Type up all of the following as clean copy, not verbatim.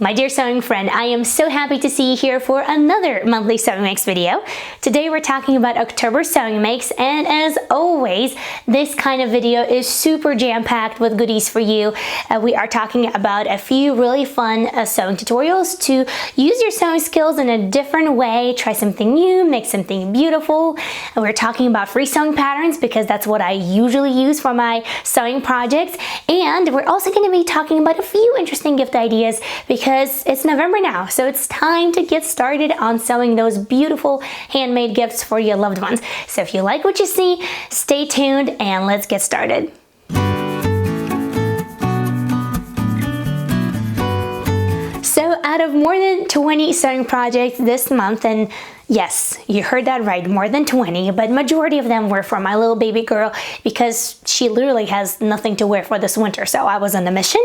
My dear sewing friend, I am so happy to see you here for another monthly sewing makes video. Today we're talking about October sewing makes, and as always, this kind of video is super jam-packed with goodies for you. We are talking about a few really fun sewing tutorials to use your sewing skills in a different way, try something new, make something beautiful. And we're talking about free sewing patterns because that's what I usually use for my sewing projects. And we're also going to be talking about a few interesting gift ideas because it's November now, so it's time to get started on sewing those beautiful handmade gifts for your loved ones. So if you like what you see, stay tuned and let's get started. So out of more than 20 sewing projects this month, and yes, you heard that right, more than 20, but majority of them were for my little baby girl because she literally has nothing to wear for this winter. So I was on a mission,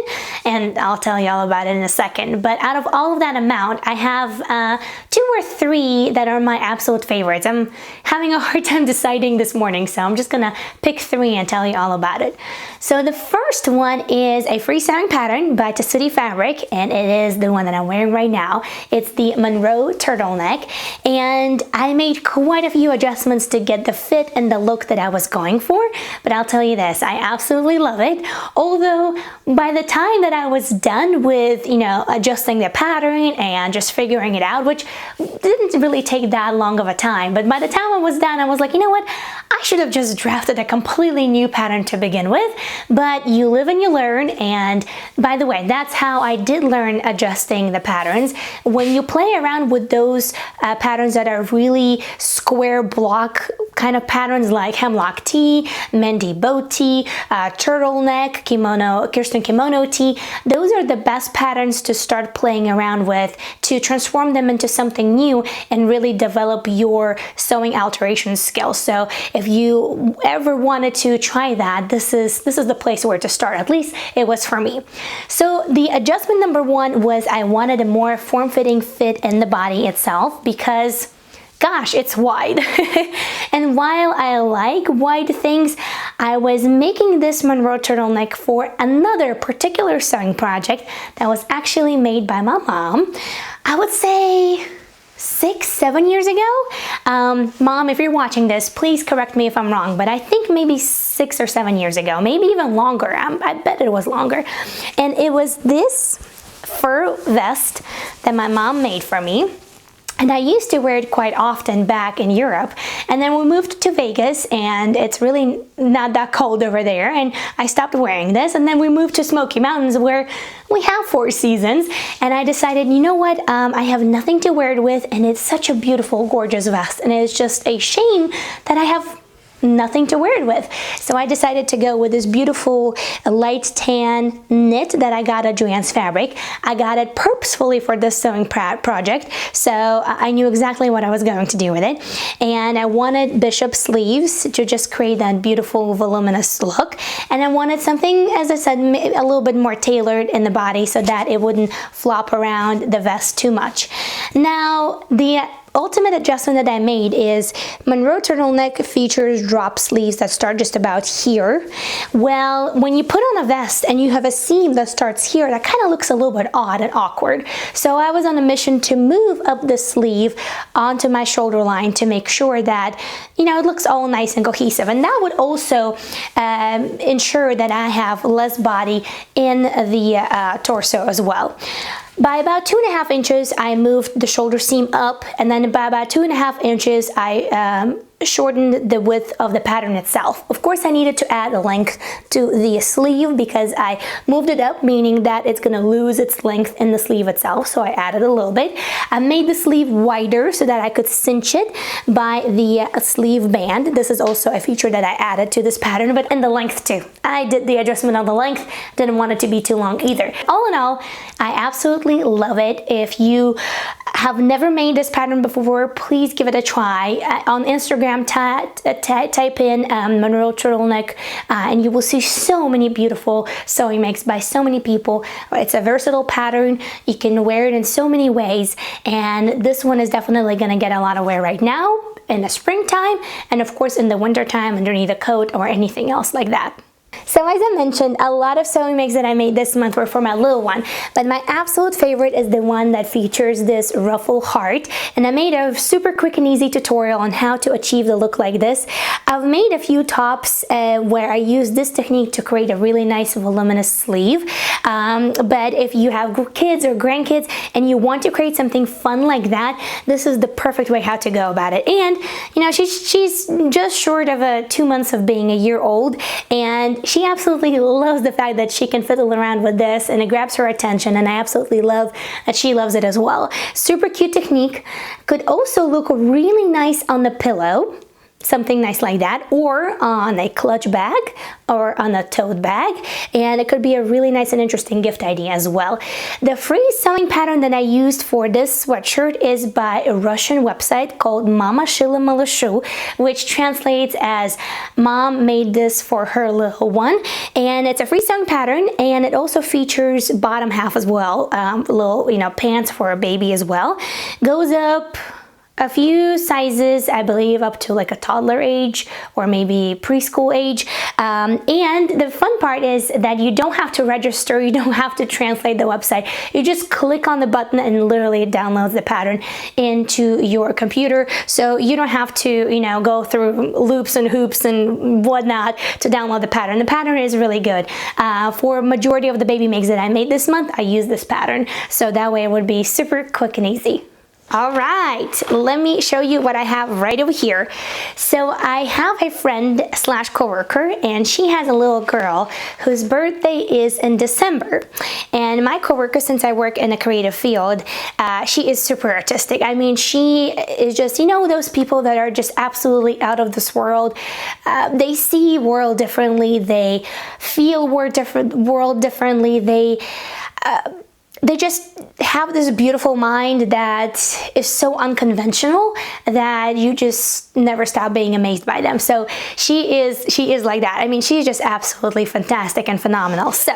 and I'll tell you all about it in a second. But out of all of that amount, I have 2 or 3 that are my absolute favorites. I'm having a hard time deciding this morning, so I'm just gonna pick 3 and tell you all about it. So the first one is a free sewing pattern by Franchitti Fabric, and it is the one that I'm wearing right now. It's the Monroe Turtleneck, and I made quite a few adjustments to get the fit and the look that I was going for, but I'll tell you this, I absolutely love it. Although by the time that I was done with, adjusting the pattern and just figuring it out, which didn't really take that long of a time, but by the time I was done, I was like, you know what, I should have just drafted a completely new pattern to begin with, but you live and you learn. And by the way, that's how I did learn adjusting the patterns. When you play around with those patterns that are really square block kind of patterns like hemlock tee, Mendy bow tee, turtleneck, Kirsten kimono tee, those are the best patterns to start playing around with to transform them into something new and really develop your sewing alteration skills. So if you ever wanted to try that, this is the place where to start. At least it was for me. So the adjustment number 1 was I wanted a more form-fitting fit in the body itself because gosh, it's wide. And while I like wide things, I was making this Monroe turtleneck for another particular sewing project that was actually made by my mom. I would say 6-7 years ago. Mom, if you're watching this, please correct me if I'm wrong, but I think maybe 6 or 7 years ago, maybe even longer. I bet it was longer. And it was this fur vest that my mom made for me. And I used to wear it quite often back in Europe. And then we moved to Vegas, and it's really not that cold over there. And I stopped wearing this. And then we moved to Smoky Mountains, where we have 4 seasons. And I decided, you know what? I have nothing to wear it with, and it's such a beautiful, gorgeous vest. And it's just a shame that I have nothing to wear it with. So I decided to go with this beautiful light tan knit that I got at Joann's Fabric. I got it purposefully for this sewing project, so I knew exactly what I was going to do with it. And I wanted bishop sleeves to just create that beautiful voluminous look. And I wanted something, as I said, a little bit more tailored in the body so that it wouldn't flop around the vest too much. Now, the ultimate adjustment that I made is Monroe turtleneck features drop sleeves that start just about here. Well, when you put on a vest and you have a seam that starts here, that kind of looks a little bit odd and awkward. So I was on a mission to move up the sleeve onto my shoulder line to make sure that, it looks all nice and cohesive. And that would also ensure that I have less body in the torso as well. By about 2.5 inches, I moved the shoulder seam up, and then by about 2.5 inches, I shortened the width of the pattern itself. Of course, I needed to add a length to the sleeve because I moved it up, meaning that it's going to lose its length in the sleeve itself, so I added a little bit. I made the sleeve wider so that I could cinch it by the sleeve band. This is also a feature that I added to this pattern, but in the length too. I did the adjustment on the length, didn't want it to be too long either. All in all, I absolutely love it. If you have never made this pattern before, please give it a try. On Instagram, type in Monroe Turtleneck, and you will see so many beautiful sewing makes by so many people. It's a versatile pattern. You can wear it in so many ways, and this one is definitely going to get a lot of wear right now in the springtime, and of course in the wintertime underneath a coat or anything else like that. So as I mentioned, a lot of sewing makes that I made this month were for my little one, but my absolute favorite is the one that features this ruffle heart, and I made a super quick and easy tutorial on how to achieve the look like this. I've made a few tops where I use this technique to create a really nice voluminous sleeve, but if you have kids or grandkids and you want to create something fun like that, this is the perfect way how to go about it. And you know, she's just short of 2 months of being a year old, and she absolutely loves the fact that she can fiddle around with this and it grabs her attention, and I absolutely love that she loves it as well. Super cute technique. Could also look really nice on the pillow, something nice like that, or on a clutch bag or on a tote bag, and it could be a really nice and interesting gift idea as well. The free sewing pattern that I used for this sweatshirt is by a Russian website called Mama Shila Malashu, which translates as Mom made this for her little one, and it's a free sewing pattern, and it also features bottom half as well, little, you know, pants for a baby as well. Goes up a few sizes, I believe up to like a toddler age or maybe preschool age, and the fun part is that you don't have to register, you don't have to translate the website, you just click on the button and literally it downloads the pattern into your computer, so you don't have to, you know, go through loops and hoops and whatnot to download the pattern. The pattern is really good. For majority of the baby makes that I made this month, I use this pattern, so that way it would be super quick and easy. All right, let me show you what I have right over here. So I have a friend slash coworker, and she has a little girl whose birthday is in December. And my coworker, since I work in a creative field, she is super artistic. I mean, she is just, you know, those people that are just absolutely out of this world. They see world differently. They feel world differently. They just have this beautiful mind that is so unconventional that you just never stop being amazed by them. So she is like that. I mean, she's just absolutely fantastic and phenomenal. So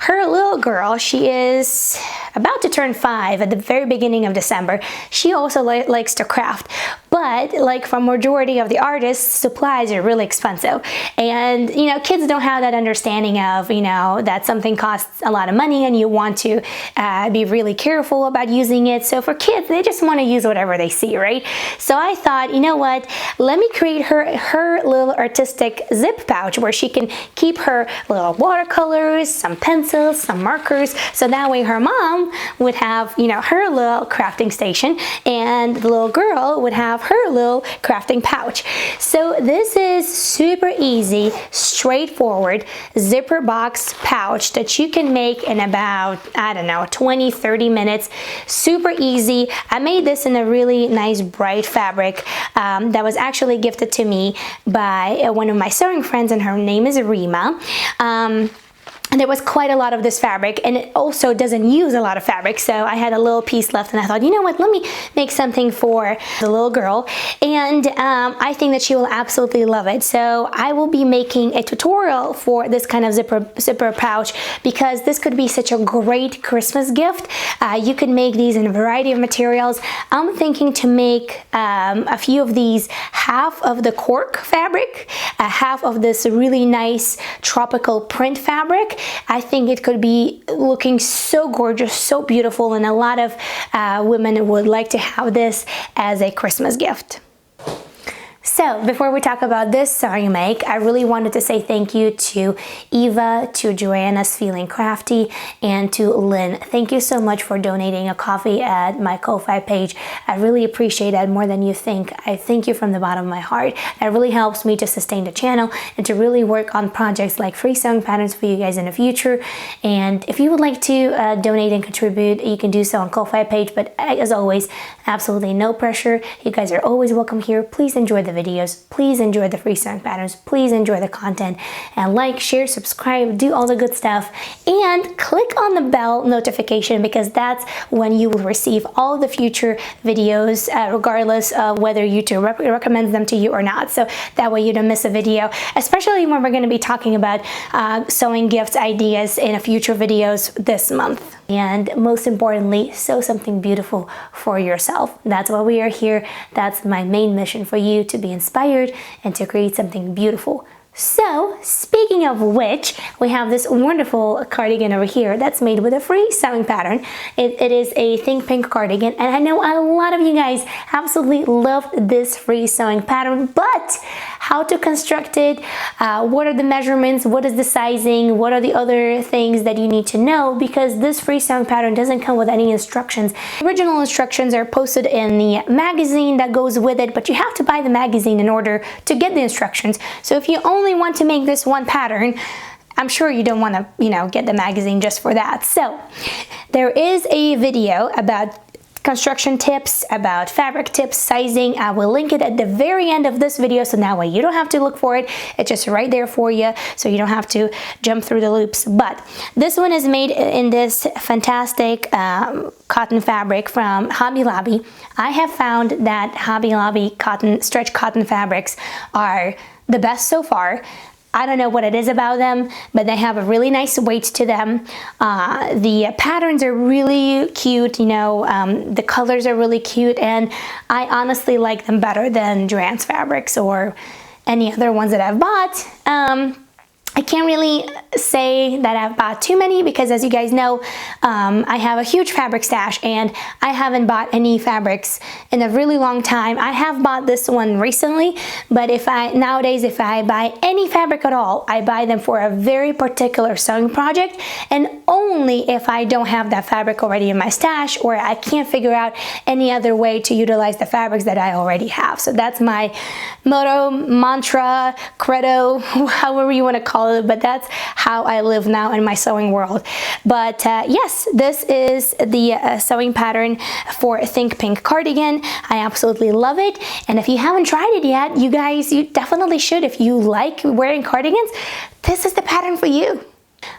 her little girl, she is about to turn 5 at the very beginning of December. She also likes to craft, but like for majority of the artists, supplies are really expensive. And you know, kids don't have that understanding of, you know, that something costs a lot of money and you want to be really careful about using it. So for kids, they just want to use whatever they see, right? So I thought, you know what, let me create her little artistic zip pouch where she can keep her little watercolors, some pencils, some markers, so that way her mom would have, you know, her little crafting station and the little girl would have her little crafting pouch. So this is super easy, straightforward zipper box pouch that you can make in about, I don't know, 20-30 minutes. Super easy. I made this in a really nice bright fabric that was actually gifted to me by one of my sewing friends, and her name is Rima. And there was quite a lot of this fabric, and it also doesn't use a lot of fabric, so I had a little piece left and I thought, you know what, let me make something for the little girl, and I think that she will absolutely love it. So I will be making a tutorial for this kind of zipper pouch, because this could be such a great Christmas gift. You could make these in a variety of materials. I'm thinking to make a few of these, half of the cork fabric, half of this really nice tropical print fabric. I think it could be looking so gorgeous, so beautiful, and a lot of women would like to have this as a Christmas gift. So before we talk about this sewing make, I really wanted to say thank you to Eva, to Joanna's Feeling Crafty, and to Lynn. Thank you so much for donating a coffee at my Ko-Fi page. I really appreciate that more than you think. I thank you from the bottom of my heart. That really helps me to sustain the channel and to really work on projects like free sewing patterns for you guys in the future. And if you would like to donate and contribute, you can do so on Ko-Fi page, but as always, absolutely no pressure. You guys are always welcome here. Please enjoy the videos, please enjoy the free sewing patterns, please enjoy the content, and like, share, subscribe, do all the good stuff, and click on the bell notification, because that's when you will receive all the future videos, regardless of whether YouTube recommends them to you or not. So that way you don't miss a video, especially when we're going to be talking about sewing gifts ideas in a future videos this month. And most importantly, sew something beautiful for yourself. That's why we are here. That's my main mission, for you to be inspired and to create something beautiful So, speaking of which, we have this wonderful cardigan over here that's made with a free sewing pattern. It is a Think Pink cardigan, and I know a lot of you guys absolutely loved this free sewing pattern, but how to construct it, what are the measurements, what is the sizing, what are the other things that you need to know, because this free sewing pattern doesn't come with any instructions. The original instructions are posted in the magazine that goes with it, but you have to buy the magazine in order to get the instructions. So if you only want to make this one pattern, I'm sure you don't want to, get the magazine just for that. So there is a video about construction tips, about fabric tips, sizing. I will link it at the very end of this video, so that way you don't have to look for it. It's just right there for you, so you don't have to jump through the loops. But this one is made in this fantastic cotton fabric from Hobby Lobby. I have found that Hobby Lobby stretch cotton fabrics are the best so far. I don't know what it is about them, but they have a really nice weight to them. The patterns are really cute, the colors are really cute, and I honestly like them better than Joann's fabrics or any other ones that I've bought. I can't really say that I've bought too many because, as you guys know, I have a huge fabric stash and I haven't bought any fabrics in a really long time. I have bought this one recently, but nowadays if I buy any fabric at all, I buy them for a very particular sewing project, and only if I don't have that fabric already in my stash or I can't figure out any other way to utilize the fabrics that I already have. So that's my motto, mantra, credo, however you want to call it, but that's how I live now in my sewing world. But yes, this is the sewing pattern for Think Pink cardigan. I absolutely love it, and if you haven't tried it yet, you guys, you definitely should. If you like wearing cardigans, this is the pattern for you.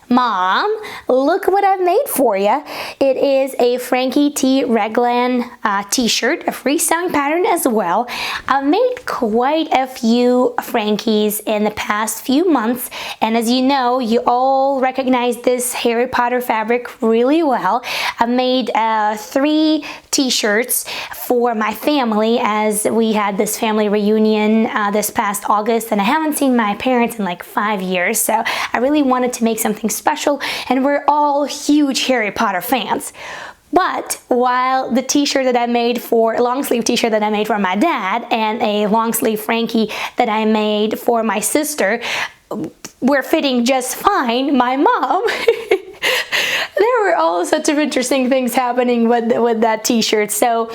Mom, look what I've made for you. It is a Franchitti Raglan t-shirt, a free sewing pattern as well. I've made quite a few Frankies in the past few months, and as you know, you all recognize this Harry Potter fabric really well. I've made 3 t-shirts for my family as we had this family reunion this past August, and I haven't seen my parents in like 5 years, so I really wanted to make something special, and we're all huge Harry Potter fans. But while the t-shirt that I made a long sleeve t-shirt that I made for my dad and a long sleeve Frankie that I made for my sister were fitting just fine, my mom there were all sorts of interesting things happening with that t-shirt. So,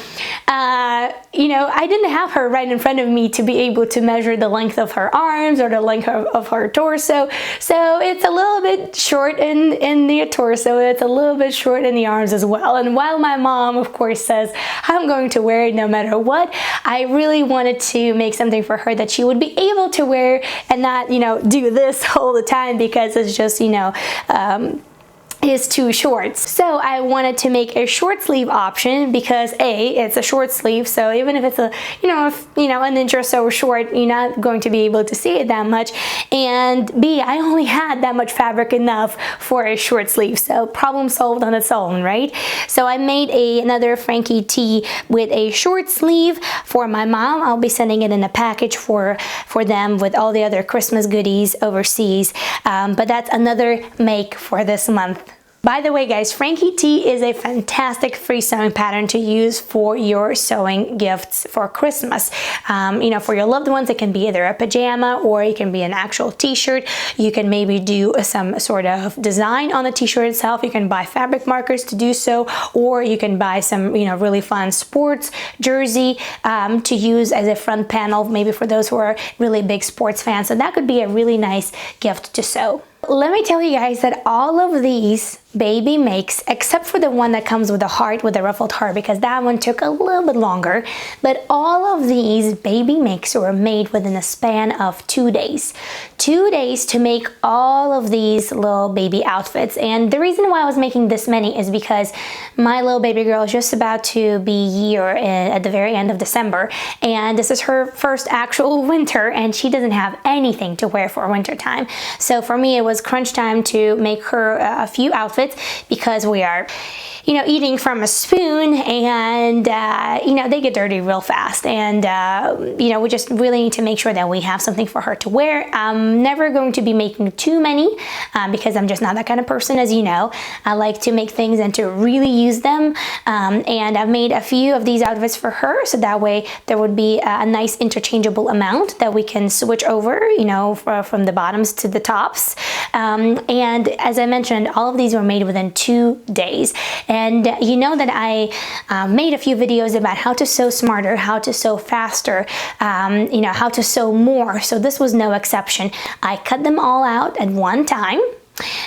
I didn't have her right in front of me to be able to measure the length of her arms or the length of her torso. So it's a little bit short in the torso, it's a little bit short in the arms as well. And while my mom, of course, says, I'm going to wear it no matter what, I really wanted to make something for her that she would be able to wear and not, do this all the time because it's just, is too short. So I wanted to make a short sleeve option because A, it's a short sleeve, so even if it's an inch or so short, you're not going to be able to see it that much, and B, I only had that much fabric enough for a short sleeve, so problem solved on its own, right? So I made another Frankie tee with a short sleeve for my mom. I'll be sending it in a package for them with all the other Christmas goodies overseas, but that's another make for this month. By the way, guys, Frankie tee is a fantastic free sewing pattern to use for your sewing gifts for Christmas. For your loved ones, it can be either a pajama or it can be an actual t-shirt. You can maybe do some sort of design on the t-shirt itself. You can buy fabric markers to do so, or you can buy some, really fun sports jersey to use as a front panel, maybe for those who are really big sports fans. So that could be a really nice gift to sew. Let me tell you guys that all of these baby makes, except for the one that comes with a heart, with a ruffled heart, because that one took a little bit longer, but all of these baby makes were made within a span of 2 days. 2 days to make all of these little baby outfits. And the reason why I was making this many is because my little baby girl is just about to be a year at the very end of December, and this is her first actual winter, and she doesn't have anything to wear for winter time. So for me, it was crunch time to make her a few outfits outfits because we are, you know, eating from a spoon, and you know, they get dirty real fast, and you know, we just really need to make sure that we have something for her to wear. I'm never going to be making too many because I'm just not that kind of person, as you know. I like to make things and to really use them, and I've made a few of these outfits for her, so that way there would be a nice interchangeable amount that we can switch over, you know, from the bottoms to the tops. And as I mentioned, all of these were made within 2 days. And you know that I made a few videos about how to sew smarter, how to sew faster, you know, how to sew more. So this was no exception. I cut them all out at one time.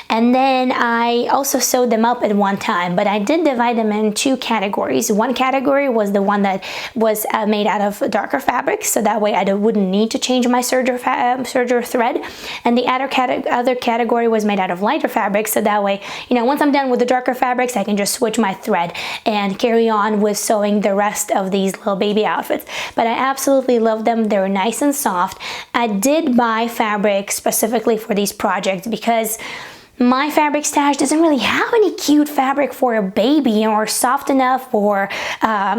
And then I also sewed them up at one time, but I did divide them in 2 categories. One category was the one that was made out of darker fabric, so that way I wouldn't need to change my serger thread. And the other category was made out of lighter fabric, so that way, you know, once I'm done with the darker fabrics, I can just switch my thread and carry on with sewing the rest of these little baby outfits. But I absolutely love them. They were nice and soft. I did buy fabric specifically for these projects because my fabric stash doesn't really have any cute fabric for a baby, or soft enough, or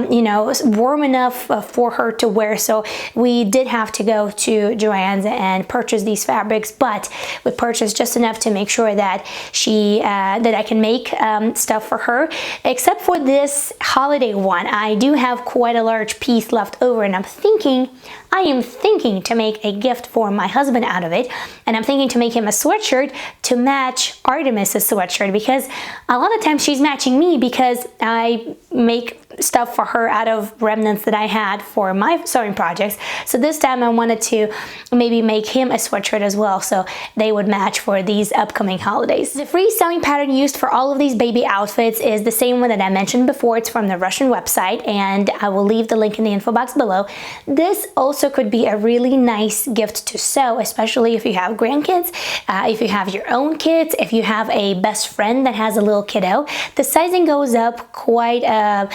you know, warm enough for her to wear. So we did have to go to Joann's and purchase these fabrics, but we purchased just enough to make sure that that I can make stuff for her. Except for this holiday one, I do have quite a large piece left over, and I am thinking to make a gift for my husband out of it, and I'm thinking to make him a sweatshirt to match Artemis's sweatshirt, because a lot of times she's matching me because I make stuff for her out of remnants that I had for my sewing projects. So this time I wanted to maybe make him a sweatshirt as well, so they would match for these upcoming holidays. The free sewing pattern used for all of these baby outfits is the same one that I mentioned before. It's from the Russian website, and I will leave the link in the info box below. This also could be a really nice gift to sew, especially if you have grandkids, if you have your own kids, if you have a best friend that has a little kiddo. The sizing goes up quite a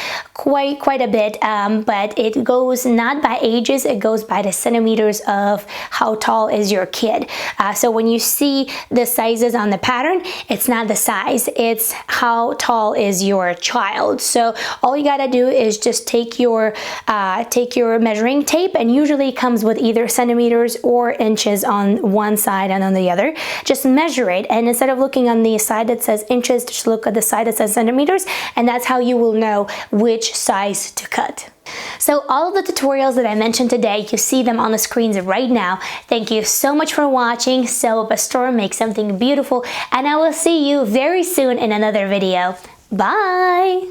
bit, but it goes not by ages, it goes by the centimeters of how tall is your kid. So when you see the sizes on the pattern, it's not the size, it's how tall is your child. So all you gotta do is just take your measuring tape, and usually it comes with either centimeters or inches on one side and on the other. Just measure it, and instead of looking on the side that says inches, just look at the side that says centimeters, and that's how you will know which size to cut. So all of the tutorials that I mentioned today, you see them on the screens right now. Thank you so much for watching. Sew up a storm, make something beautiful, and I will see you very soon in another video. Bye!